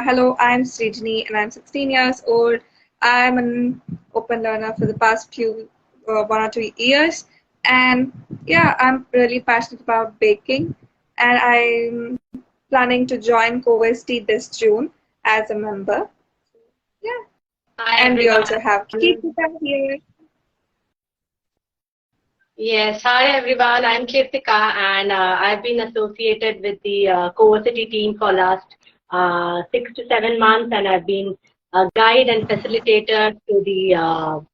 Hello, I'm Srijani and I'm 16 years old. I'm an open learner for the past few 1 or 2 years. And yeah, I'm really passionate about baking. And I'm planning to join Coversity this June as a member. Yeah. Hi And we also everyone. have Kirtika here. Yes, hi everyone. I'm Kirtika, and I've been associated with the Coversity team for last 6 to 7 months, and I've been a guide and facilitator to the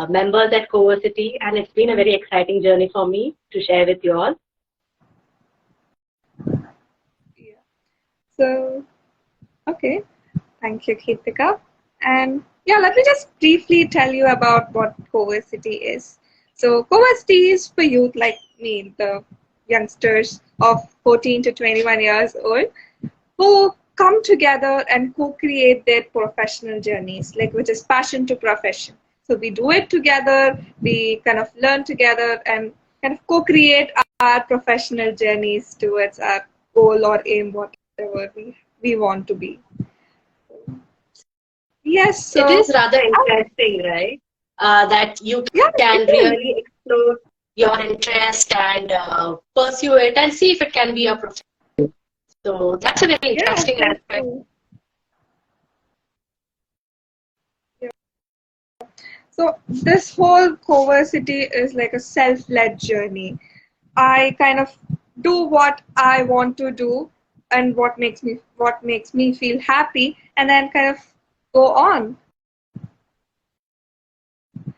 members at Coversity, and it's been a very exciting journey for me to share with you all. Yeah. So, okay. Thank you, Kirtika. And yeah, let me just briefly tell you about what Coversity is. So Coversity is for youth like me, the youngsters of 14 to 21 years old, who come together and co-create their professional journeys, like which is passion to profession. So we do it together, we kind of learn together and kind of co-create our professional journeys towards our goal or aim, whatever we want to be. Yes, so It is rather interesting, right? That you can really explore your interest and pursue it and see if it can be a profession. So that's a very interesting aspect. Yeah. So this whole Coversity is like a self-led journey. I kind of do what I want to do and what makes me feel happy, and then kind of go on.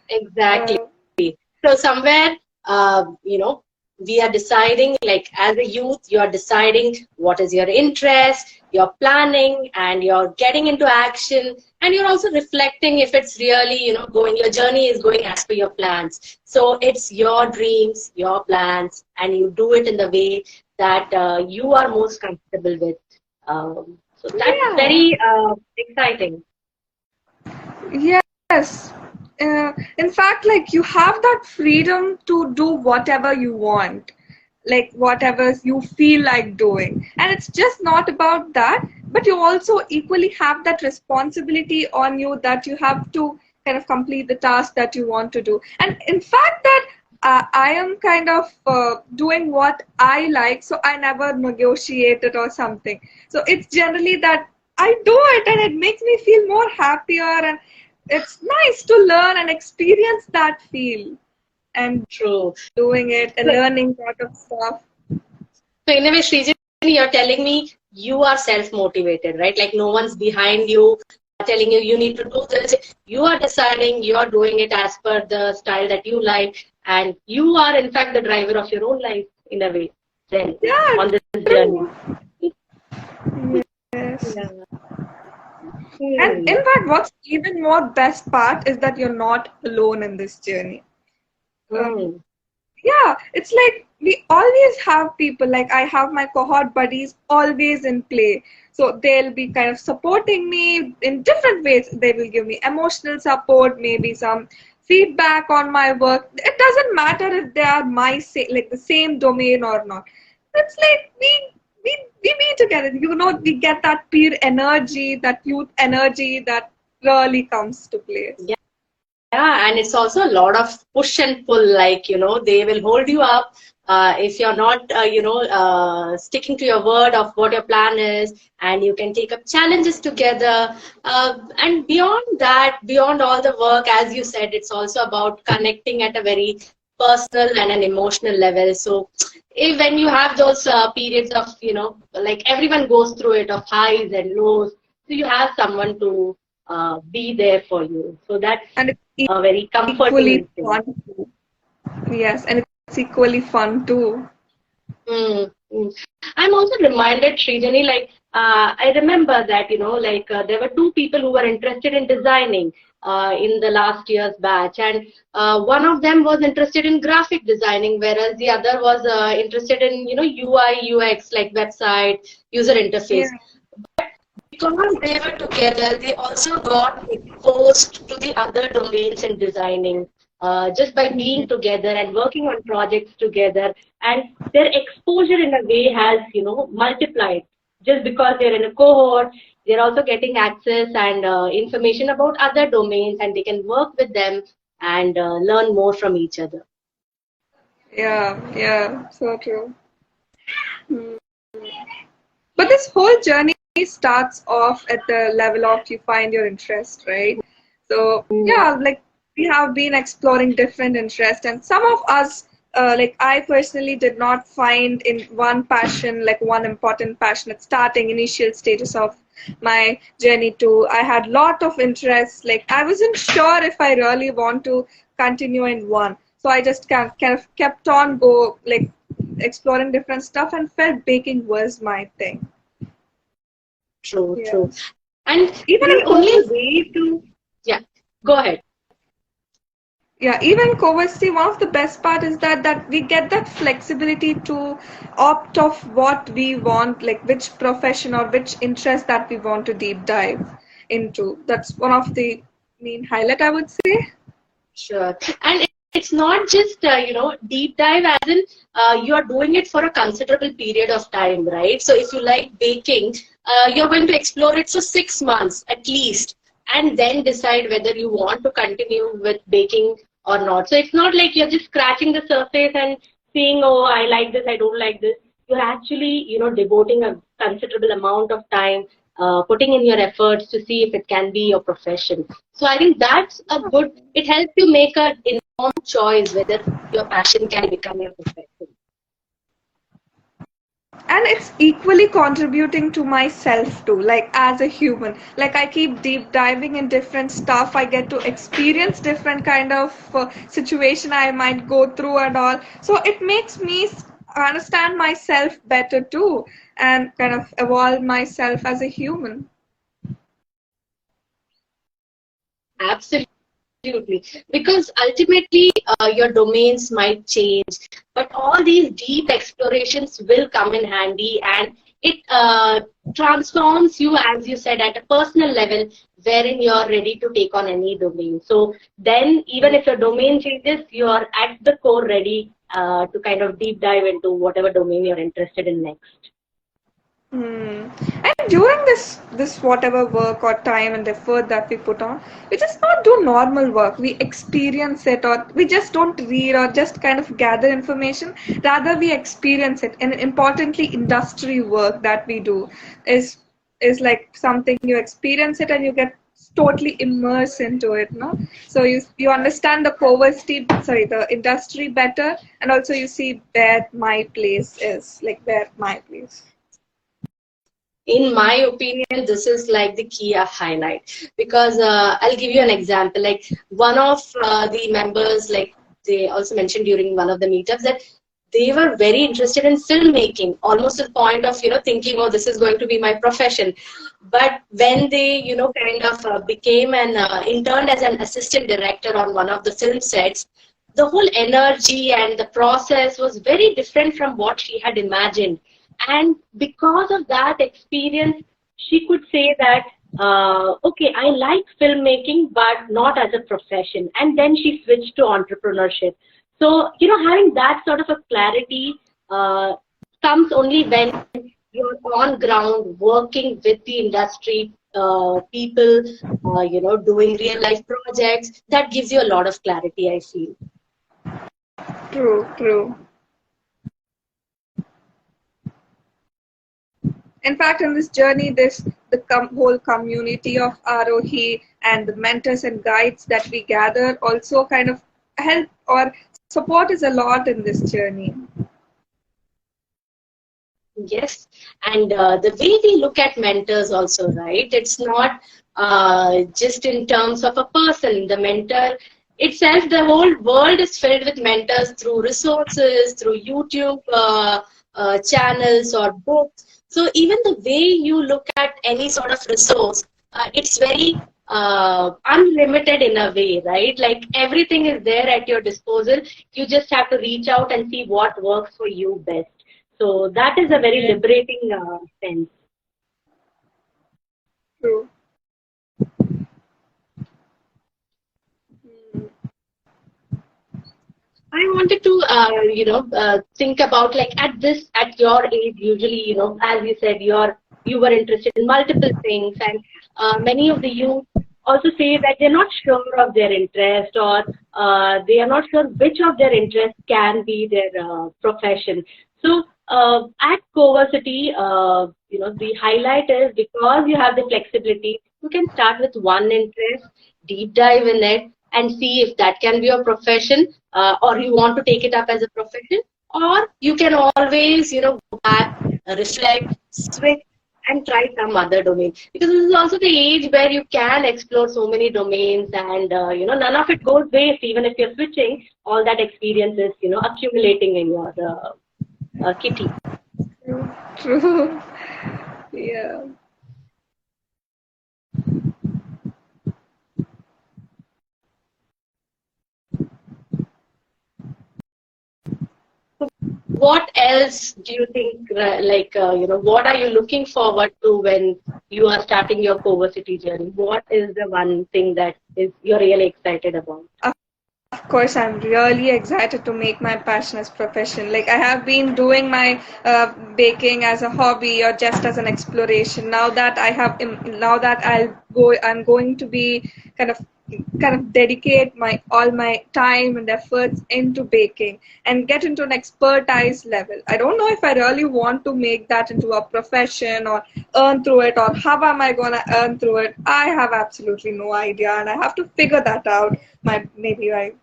Exactly. So somewhere, we are deciding, like as a youth, you are deciding what is your interest, you're planning, and you're getting into action, and you're also reflecting if it's really, your journey is going as per your plans. So it's your dreams, your plans, and you do it in the way that you are most comfortable with. So that's very exciting. Yes. In fact, like you have that freedom to do whatever you want, like whatever you feel like doing. And it's just not about that, but you also equally have that responsibility on you that you have to kind of complete the task that you want to do. And in fact, that I am kind of doing what I like, so I never negotiate it or something. So it's generally that I do it and it makes me feel more happier, and it's nice to learn and experience that feel and doing it and learning a lot of stuff. So in a way, Srijani, you're telling me you are self-motivated, right? Like no one's behind you telling you you need to do this. You are deciding, you are doing it as per the style that you like, and you are in fact the driver of your own life in a way. Then on this journey. Yes. Yeah. And in fact, what's even more best part is that you're not alone in this journey. Yeah, it's like we always have people, like I have my cohort buddies always in play. So they'll be kind of supporting me in different ways. They will give me emotional support, maybe some feedback on my work. It doesn't matter if they are like the same domain or not. It's like we be together. We get that peer energy, that youth energy that really comes to play. Yeah, and it's also a lot of push and pull, like, they will hold you up if you're not, sticking to your word of what your plan is, and you can take up challenges together. And beyond that, beyond all the work, as you said, it's also about connecting at a very personal and an emotional level. So when you have those periods of, like everyone goes through it, of highs and lows, so you have someone to be there for you. So that's a very comforting thing. Fun too. Yes, and it's equally fun too. I'm also reminded, Srijani, like I remember that, there were two people who were interested in designing in the last year's batch, and one of them was interested in graphic designing, whereas the other was interested in, UI, UX, like website, user interface. But because they were together, they also got exposed to the other domains in designing. Just by being together and working on projects together, and their exposure in a way has, multiplied just because they're in a cohort, they're also getting access and information about other domains, and they can work with them and learn more from each other. Yeah, so true. Hmm. But this whole journey starts off at the level of you find your interest, right? So yeah, like we have been exploring different interests, and some of us, like I personally did not find in one passion, like one important passion at starting initial stages of my journey too. I had lot of interests, like I wasn't sure if I really want to continue in one. So I just kind of kept on go like exploring different stuff and felt baking was my thing. True, Yeah. true. And Even in the only Coversity, way to, yeah, go ahead. yeah, even in Coversity, one of the best part is that we get that flexibility to opt of what we want, like which profession or which interest that we want to deep dive into. That's one of the main highlight, I would say. Sure. And it's not just, deep dive as in you are doing it for a considerable period of time, right? So if you like baking, you're going to explore it for 6 months at least, and then decide whether you want to continue with baking or not. So it's not like you're just scratching the surface and seeing, oh, I like this, I don't like this. You're actually, devoting a considerable amount of time, putting in your efforts to see if it can be your profession. So I think that's a good, it helps you make an informed choice whether your passion can become your profession. And it's equally contributing to myself too, like as a human. Like I keep deep diving in different stuff. I get to experience different kind of situation I might go through and all. So it makes me understand myself better too, and kind of evolve myself as a human. Absolutely. Because ultimately, your domains might change, but all these deep explorations will come in handy, and it transforms you, as you said, at a personal level, wherein you're ready to take on any domain. So then, even if your domain changes, you're at the core ready to kind of deep dive into whatever domain you're interested in next. Hmm. And during this whatever work or time and effort that we put on, we just not do normal work. We experience it, or we just don't read or just kind of gather information. Rather, we experience it. And importantly, industry work that we do is is like something you experience it and you get totally immersed into it, no? So you understand the the industry better, and also you see where my place is, like where my place. In my opinion, this is like the key highlight, because I'll give you an example. Like one of the members, like they also mentioned during one of the meetups that they were very interested in filmmaking, almost to the point of thinking, oh, this is going to be my profession. But when they kind of became an interned as an assistant director on one of the film sets, the whole energy and the process was very different from what she had imagined. And because of that experience, she could say that, okay, I like filmmaking, but not as a profession. And then she switched to entrepreneurship. So, having that sort of a clarity comes only when you're on ground working with the industry people, doing real life projects. That gives you a lot of clarity, I feel. True. In fact, in this journey, whole community of Aarohi and the mentors and guides that we gather also kind of help or support us a lot in this journey. Yes, and the way we look at mentors also, right? It's not just in terms of a person. The mentor itself, the whole world is filled with mentors through resources, through YouTube channels or books. So even the way you look at any sort of resource, it's very unlimited in a way, right? Like everything is there at your disposal. You just have to reach out and see what works for you best. So that is a very liberating sense. True. I wanted to, think about like at your age, usually, as you said, you're you were interested in multiple things, and many of the youth also say that they're not sure of their interest, or they are not sure which of their interests can be their profession. So at Coversity, the highlight is because you have the flexibility, you can start with one interest, deep dive in it, and see if that can be your profession, or you want to take it up as a profession, or you can always, go back, reflect, switch, and try some other domain, because this is also the age where you can explore so many domains, and none of it goes waste. Even if you're switching, all that experience is accumulating in your kitty. True. Yeah. What else do you think, what are you looking forward to when you are starting your Coversity journey? What is the one thing that you're really excited about? Of course, I'm really excited to make my passion as profession. Like I have been doing my baking as a hobby or just as an exploration. Now that I'm going to be kind of dedicate all my time and efforts into baking and get into an expertise level. I don't know if I really want to make that into a profession or earn through it, or how am I gonna earn through it. I have absolutely no idea, and I have to figure that out. Maybe I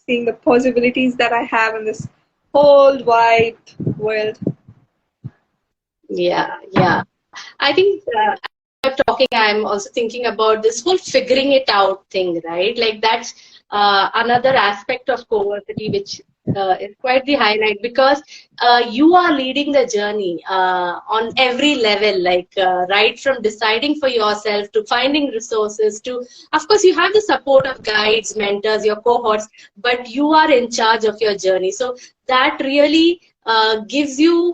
seeing the possibilities that I have in this whole wide world. Yeah. I think talking, I'm also thinking about this whole figuring it out thing, right? Like that's another aspect of Coversity, which is quite the highlight, because you are leading the journey on every level, like right from deciding for yourself to finding resources to, of course, you have the support of guides, mentors, your cohorts, but you are in charge of your journey. So that really gives you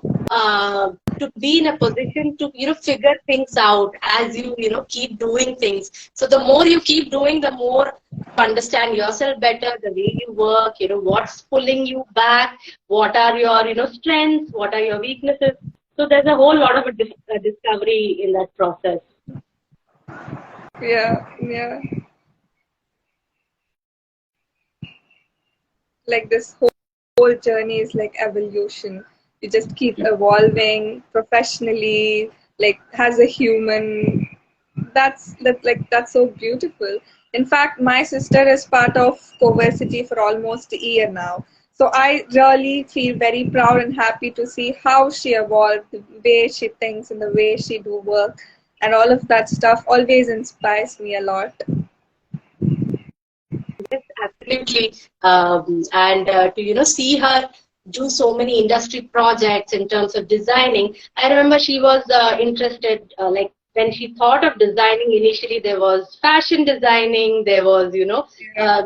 to be in a position to figure things out as you keep doing things. So the more you keep doing, the more you understand yourself better, the way you work, what's pulling you back, what are your strengths, what are your weaknesses. So there's a whole lot of a discovery in that process. Yeah. Like this whole journey is like evolution. You just keep evolving professionally, like as a human. That's so beautiful. In fact, my sister is part of Coversity for almost a year now. So I really feel very proud and happy to see how she evolved, the way she thinks and the way she do work, and all of that stuff always inspires me a lot. Yes, absolutely. And to see her do so many industry projects in terms of designing. I remember she was interested, like when she thought of designing initially, there was fashion designing, there was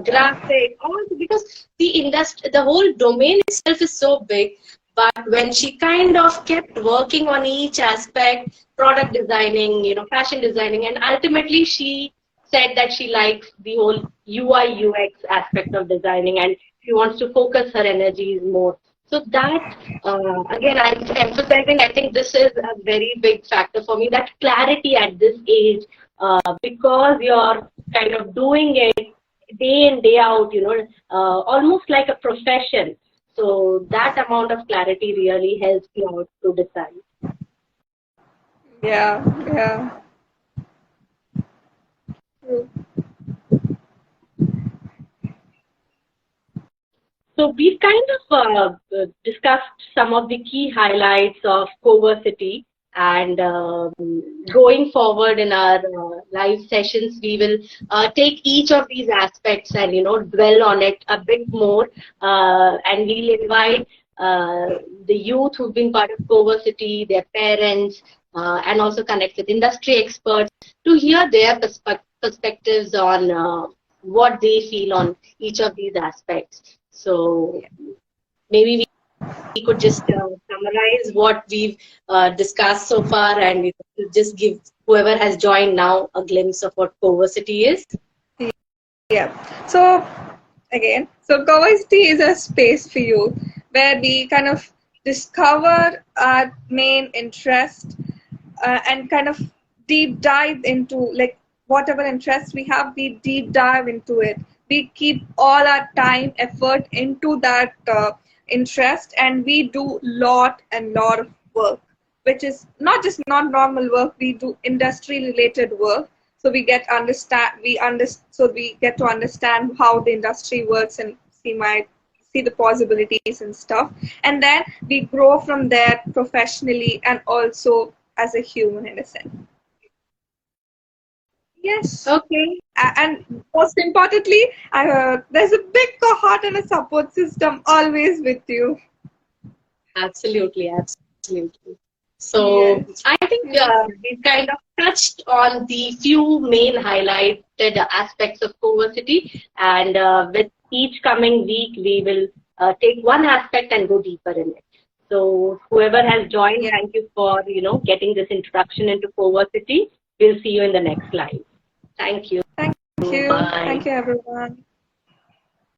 graphic, all because the whole domain itself is so big. But when she kind of kept working on each aspect, product designing, fashion designing, and ultimately she said that she likes the whole UI UX aspect of designing, and she wants to focus her energies more. So that, again, I'm emphasizing, I think this is a very big factor for me, that clarity at this age, because you're kind of doing it day in, day out, almost like a profession. So that amount of clarity really helps you out to decide. Yeah. True. So we've kind of discussed some of the key highlights of Coversity, and going forward in our live sessions, we will take each of these aspects and dwell on it a bit more, and we'll invite the youth who've been part of Coversity, their parents, and also connect with industry experts to hear their perspectives on what they feel on each of these aspects. So maybe we could just summarize what we've discussed so far, and we could just give whoever has joined now a glimpse of what Coversity is. Yeah. So Coversity is a space for you where we kind of discover our main interest, and kind of deep dive into like whatever interests we have, we deep dive into it. We keep all our time, effort into that interest, and we do lot of work, which is not just not normal work. We do industry related work, so we get so we get to understand how the industry works and see the possibilities and stuff, and then we grow from there professionally and also as a human in a sense. Yes. Okay. And most importantly, there's a big cohort and a support system always with you. Absolutely, absolutely. So Yes. I think we kind of touched on the few main highlighted aspects of Coversity, and with each coming week, we will take one aspect and go deeper in it. So whoever has joined, thank you for getting this introduction into Coversity. We'll see you in the next slide. Thank you. Thank you. Bye. Thank you, everyone.